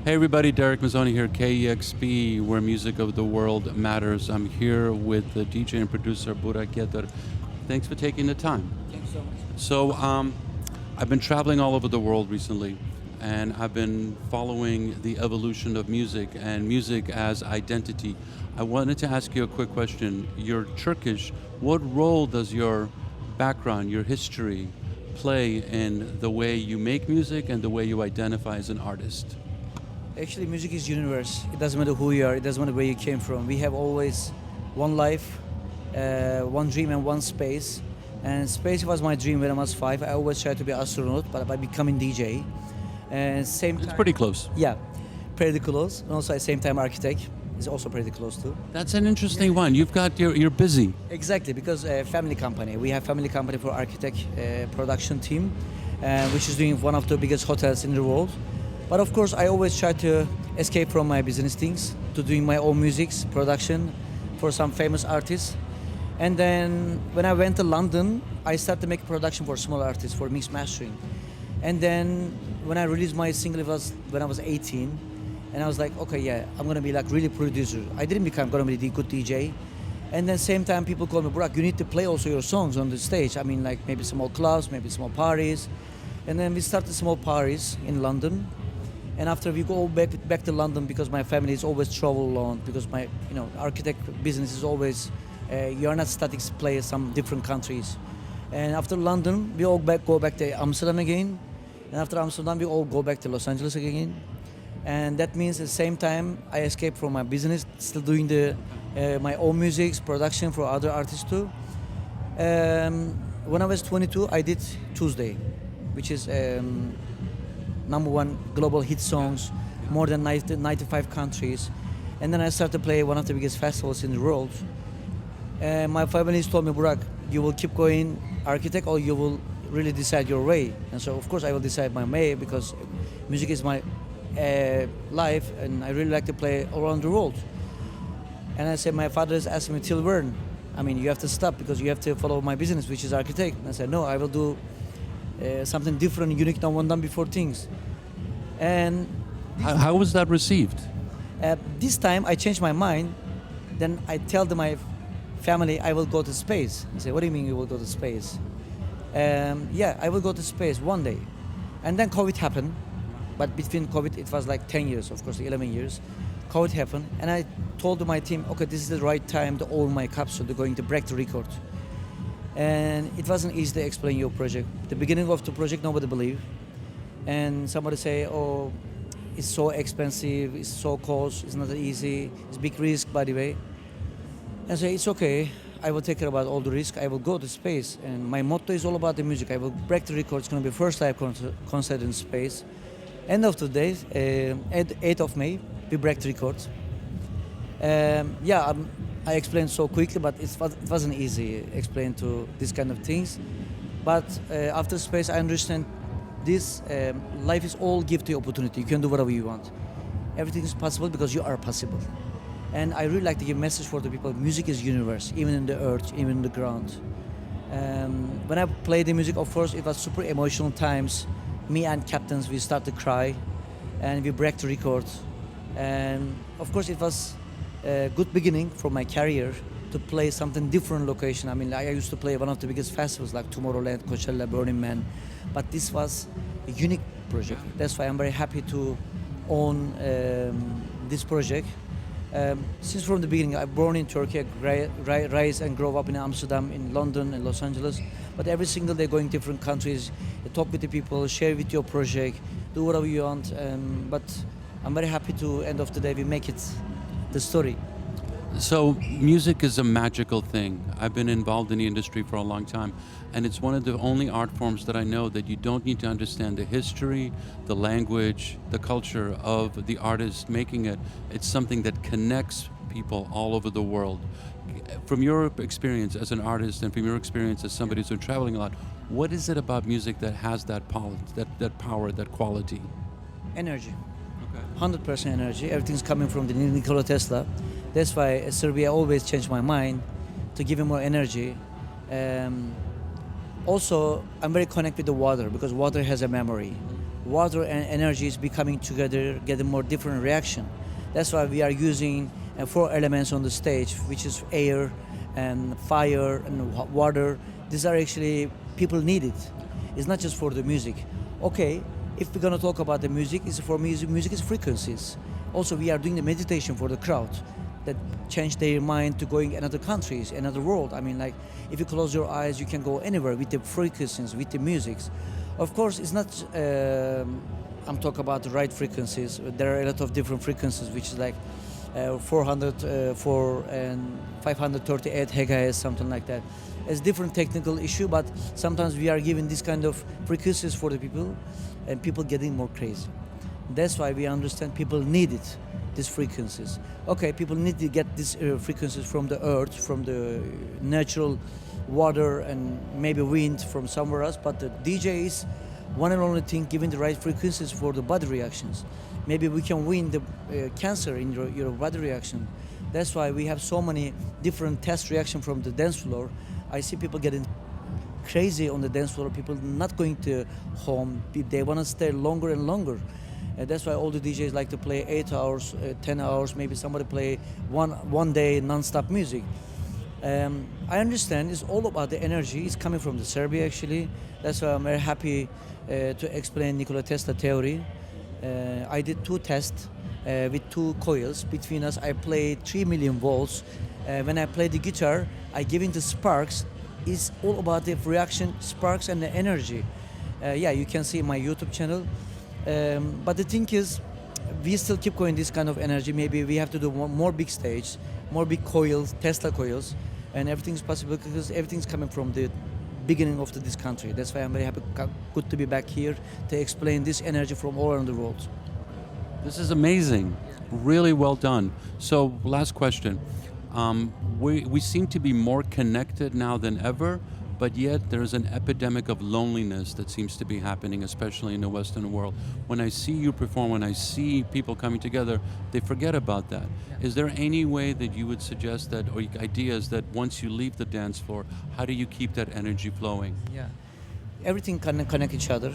Hey everybody, Derek Mazzoni here, KEXP, where music of the world matters. I'm here with the DJ and producer Burak Yeter. Thanks for taking the time. Thanks so much. So, I've been traveling all over the world recently, and I've been following the evolution of music and music as identity. I wanted to ask you a quick question. You're Turkish. What role does your background, your history, play in the way you make music and the way you identify as an artist? Actually, music is universe. It doesn't matter who you are. It doesn't matter where you came from. We have always one life, one dream, and one space. And space was my dream when I was 5. I always tried to be astronaut, but by becoming DJ. And same time, It's pretty close. yeah, pretty close. And also at the same time, architect is also pretty close too. That's an interesting one. You're busy. Exactly, because family company. We have family company for architect production team, which is doing one of the biggest hotels in the world. But of course, I always try to escape from my business things to doing my own music production for some famous artists. And then when I went to London, I started to make production for small artists for mix mastering. And then when I released my single, it was when I was 18, and I was like, okay, yeah, I'm gonna be like really producer. I didn't become gonna be the good DJ. And then same time, people call me, Burak, you need to play also your songs on the stage. I mean, like maybe small clubs, maybe small parties. And then we started small parties in London. And after we go back to London, because my family is always travel alone, because my architect business is always you are not static play some different countries. And after London, we all go back to Amsterdam again. And after Amsterdam, we all go back to Los Angeles again. And that means at the same time I escape from my business, still doing the my own music production for other artists too. When I was 22, I did Tuesday, which is #1 global hit songs, more than 95 countries. And then I started to play one of the biggest festivals in the world. And my family told me, Burak, you will keep going architect or you will really decide your way. And so of course I will decide my way, because music is my life and I really like to play all around the world. And I said, my father is asking me, till when? I mean, you have to stop because you have to follow my business, which is architect. And I said, no, I will do something different, unique, no one done before things. And How was that received? this time I changed my mind. Then I tell my family I will go to space. I say, what do you mean you will go to space? Yeah, I will go to space one day. And then COVID happened. But between COVID, it was like 10 years, of course, 11 years. COVID happened. And I told my team, okay, this is the right time to own my capsule. They're going to break the record. And it wasn't easy to explain your project. The beginning of the project, nobody believed. And somebody say, oh, it's so expensive, it's so cost, it's not easy, it's big risk, by the way. And say, it's okay, I will take care about all the risk, I will go to space. And my motto is all about the music. I will break the record, it's going to be first live concert in space. End of the day, 8th of May, we break the record. Yeah, I explained so quickly, but it wasn't easy explain to these kind of things. But after space, I understand this life is all give the opportunity. You can do whatever you want. Everything is possible because you are possible. And I really like to give a message for the people. Music is universe, even in the earth, even in the ground. When I play the music, of course, it was super emotional times. Me and captains, we start to cry, and we break the record. And of course, it was a good beginning for my career to play something different location. I mean, I used to play one of the biggest festivals like Tomorrowland, Coachella, Burning Man, but this was a unique project. That's why I'm very happy to own this project. Since from the beginning, I born in Turkey, raised and grew up in Amsterdam, in London, and Los Angeles. But every single day going different countries, talk with the people, share with your project, do whatever you want. But I'm very happy to, end of the day, we make it the story. So music is a magical thing. I've been involved in the industry for a long time, and it's one of the only art forms that I know that you don't need to understand the history, the language, the culture of the artist making it. It's something that connects people all over the world. From your experience as an artist and from your experience as somebody who's been traveling a lot, what is it about music that has that power, that quality? Energy. 100% energy. Everything's coming from the Nikola Tesla. That's why Serbia always changed my mind to give him more energy. Also, I'm very connected with the water because water has a memory. water and energy is becoming together, getting more different reaction. That's why we are using four elements on the stage, which is air and fire and water. These are actually people need it. It's not just for the music. Okay, if we're gonna talk about the music, it's for music. Music is frequencies. Also, we are doing the meditation for the crowd that change their mind to going another countries, another world. I mean, like if you close your eyes, you can go anywhere with the frequencies, with the musics. Of course, it's not. I'm talking about the right frequencies. There are a lot of different frequencies, which is like 404 and 538 megahertz, something like that. It's different technical issue, but sometimes we are giving this kind of frequencies for the people, and people getting more crazy. That's why we understand people need it, these frequencies. Okay, people need to get these frequencies from the earth, from the natural water and maybe wind from somewhere else, but the DJ is one and only thing giving the right frequencies for the body reactions. Maybe we can win the cancer in your body reaction. That's why we have so many different test reactions from the dance floor. I see people getting crazy on the dance floor, people not going to home, they want to stay longer and longer. That's why all the DJs like to play 8 hours, 10 hours, maybe somebody play one day non-stop music. I understand it's all about the energy. It's coming from the Serbia actually. That's why I'm very happy to explain Nikola Tesla theory. I did 2 tests with 2 coils between us. I played 3 million volts. When I play the guitar, I give into sparks. It's all about the reaction, sparks, and the energy. Yeah, you can see my YouTube channel. But the thing is, we still keep going this kind of energy. Maybe we have to do more big stage, more big coils, Tesla coils, and everything's possible because everything's coming from the beginning of this country. That's why I'm very happy, good to be back here to explain this energy from all around the world. This is amazing. Really well done. So, last question. We seem to be more connected now than ever, but yet there's an epidemic of loneliness that seems to be happening, especially in the Western world. When I see you perform, when I see people coming together, they forget about that. Is there any way that you would suggest that, or ideas that once you leave the dance floor, how do you keep that energy flowing? Yeah, everything can connect each other,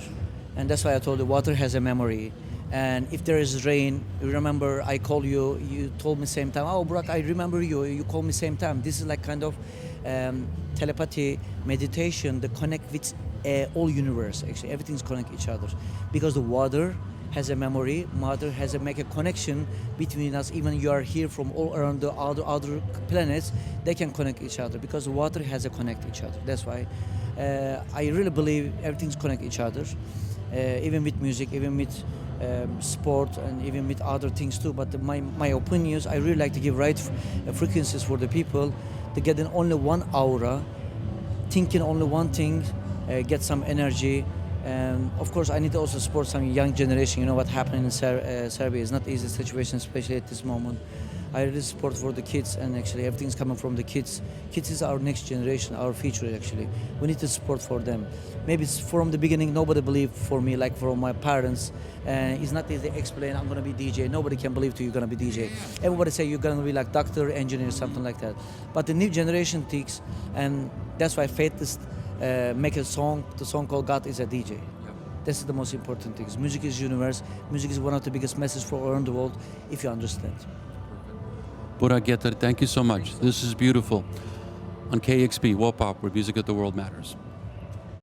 and that's why I told you water has a memory. And if there is rain, you remember I call you, you told me same time, oh Burak, I remember you, you call me same time. This is like kind of telepathy, meditation, the connect with all universe. Actually, everything's connect each other. Because the water has a memory, water has a make a connection between us. Even you are here from all around the other planets, they can connect each other because water has a connect each other. That's why I really believe everything's connect each other, even with music, even with sport, and even with other things too. But my opinion is I really like to give right frequencies for the people to get in only one aura, thinking only one thing, get some energy. And of course I need to also support some young generation. You know what happened in Serbia is not easy situation, especially at this moment. I really support for the kids, and actually everything's coming from the kids. Kids is our next generation, our future actually. We need to support for them. Maybe it's from the beginning nobody believed for me, like from my parents. It's not easy to explain I'm gonna be DJ. Nobody can believe you're gonna be DJ. Everybody say you're gonna be like doctor, engineer, something like that. But the new generation thinks, and that's why Faithless make a song, the song called God is a DJ. This is the most important thing. Music is universe. Music is one of the biggest messages for around the world, if you understand. Burak Yeter, thank you so much. This is beautiful. On KXP, Wop Up, where music of the world matters.